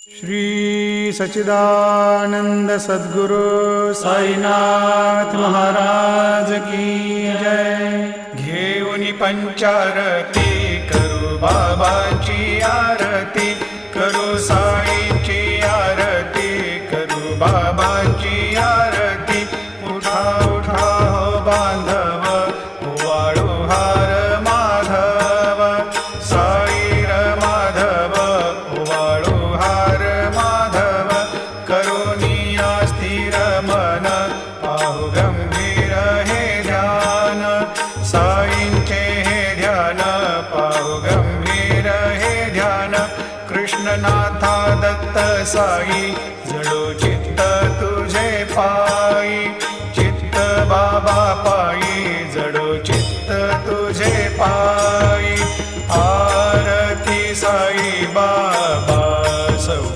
श्री सच्चिदानंद सद्गुरु साईनाथ महाराज की जय। घेऊन पंचारती करू बाबाची आरती, करू साईची आरती, करू बाबाची आरती। उठा उठा हो बांधव, वाळू हार माधव, साईर माधव, वाळू हार माधव। करुणिया स्थिर मन, पाहु गंभीर हे ध्यान, साईंचे हे ध्यान, पाहु गंभीर हे ध्यान। कृष्णनाथा दत्त साई, जडो चित्त